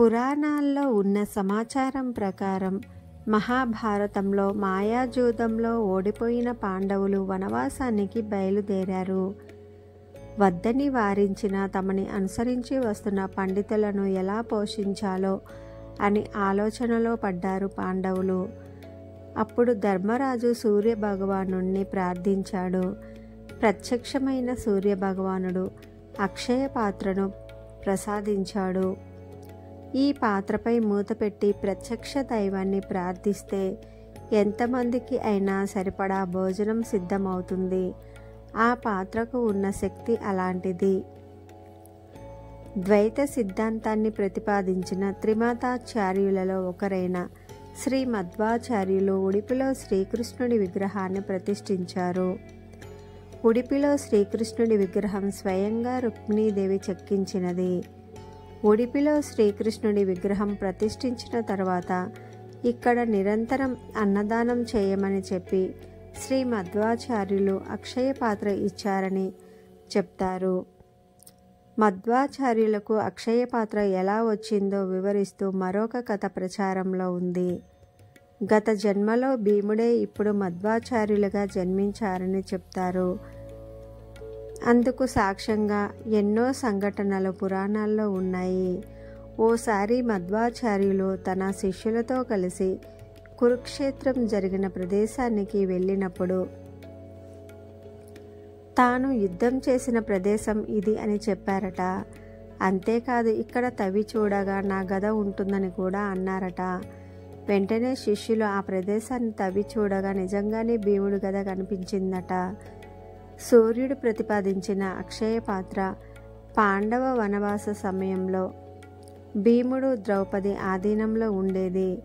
పురాణాల్లో ఉన్న సమాచారం ప్రకారం మహాభారతంలో మాయాజూదంలో ఓడిపోయిన పాండవులు వనవాసానికి బయలుదేరారు. వద్దని వారించిన తమని అనుసరించి వస్తున్న పండితులను ఎలా పోషించాలో అని ఆలోచనలో పడ్డారు పాండవులు. అప్పుడు ధర్మరాజు సూర్యభగవానుణ్ణి ప్రార్థించాడు. ప్రత్యక్షమైన సూర్యభగవానుడు అక్షయ పాత్రను ప్రసాదించాడు. ఈ పాత్రపై మూత పెట్టి ప్రత్యక్ష దైవాన్ని ప్రార్థిస్తే ఎంతమందికి అయినా సరిపడా భోజనం సిద్ధమవుతుంది. ఆ పాత్రకు ఉన్న శక్తి అలాంటిది. ద్వైత సిద్ధాంతాన్ని ప్రతిపాదించిన త్రిమతాచార్యులలో ఒకరైన శ్రీ మధ్వాచార్యులు ఉడిపిలో శ్రీకృష్ణుడి విగ్రహాన్ని ప్రతిష్ఠించారు. ఉడిపిలో శ్రీకృష్ణుడి విగ్రహం స్వయంగా రుక్మిణీదేవి చెక్కించినది. ఉడిపిలో శ్రీకృష్ణుడి విగ్రహం ప్రతిష్ఠించిన తర్వాత ఇక్కడ నిరంతరం అన్నదానం చేయమని చెప్పి శ్రీ మధ్వాచార్యులు అక్షయ పాత్ర ఇచ్చారని చెప్తారు. మధ్వాచార్యులకు అక్షయ పాత్ర ఎలా వచ్చిందో వివరిస్తూ మరొక కథ ప్రచారంలో ఉంది. గత జన్మలో భీముడే ఇప్పుడు మధ్వాచార్యులుగా జన్మించారని చెప్తారు. అందుకు సాక్ష్యంగా ఎన్నో సంఘటనలు పురాణాల్లో ఉన్నాయి. ఓసారి మధ్వాచార్యులు తన శిష్యులతో కలిసి కురుక్షేత్రం జరిగిన ప్రదేశానికి వెళ్ళినప్పుడు తాను యుద్ధం చేసిన ప్రదేశం ఇది అని చెప్పారట. అంతేకాదు ఇక్కడ తవ్వి చూడగా నా గద ఉంటుందని కూడా అన్నారట. వెంటనే శిష్యులు ఆ ప్రదేశాన్ని తవ్వి చూడగా నిజంగానే భీముడి గద కనిపించిందట. సూర్యుడు ప్రతిపాదించిన అక్షయ పాత్ర పాండవ వనవాస సమయంలో భీముడు ద్రౌపది ఆధీనంలో ఉండేది.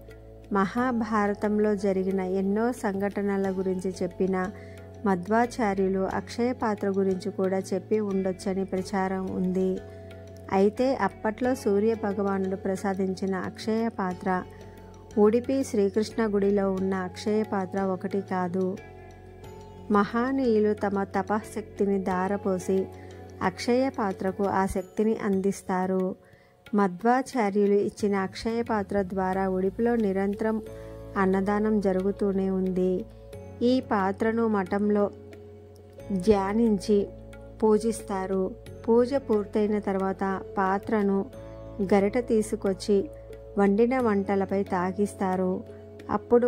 మహాభారతంలో జరిగిన ఎన్నో సంఘటనల గురించి చెప్పిన మధ్వాచార్యులు అక్షయ పాత్ర గురించి కూడా చెప్పి ఉండొచ్చని ప్రచారం ఉంది. అయితే అప్పట్లో సూర్య భగవానుడు ప్రసాదించిన అక్షయ పాత్ర ఉడిపి శ్రీకృష్ణ గుడిలో ఉన్న అక్షయ పాత్ర ఒకటి కాదు. మహానీయులు తమ తపశక్తిని ధారపోసి అక్షయ పాత్రకు ఆ శక్తిని అందిస్తారు. మధ్వాచార్యులు ఇచ్చిన అక్షయ పాత్ర ద్వారా ఉడిపిలో నిరంతరం అన్నదానం జరుగుతూనే ఉంది. ఈ పాత్రను మఠంలో ధ్యానించి పూజిస్తారు. పూజ పూర్తయిన తర్వాత పాత్రను గరిట తీసుకొచ్చి వండిన వంటలపై తాకిస్తారు. అప్పుడు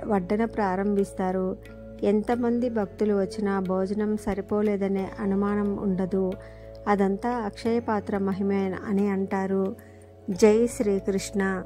వడ్డన ప్రారంభిస్తారు. ఎంతమంది భక్తులు వచ్చినా భోజనం సరిపోలేదనే అనుమానం ఉండదు. అదంతా అక్షయ పాత్ర మహిమే అని అంటారు. జై శ్రీకృష్ణ.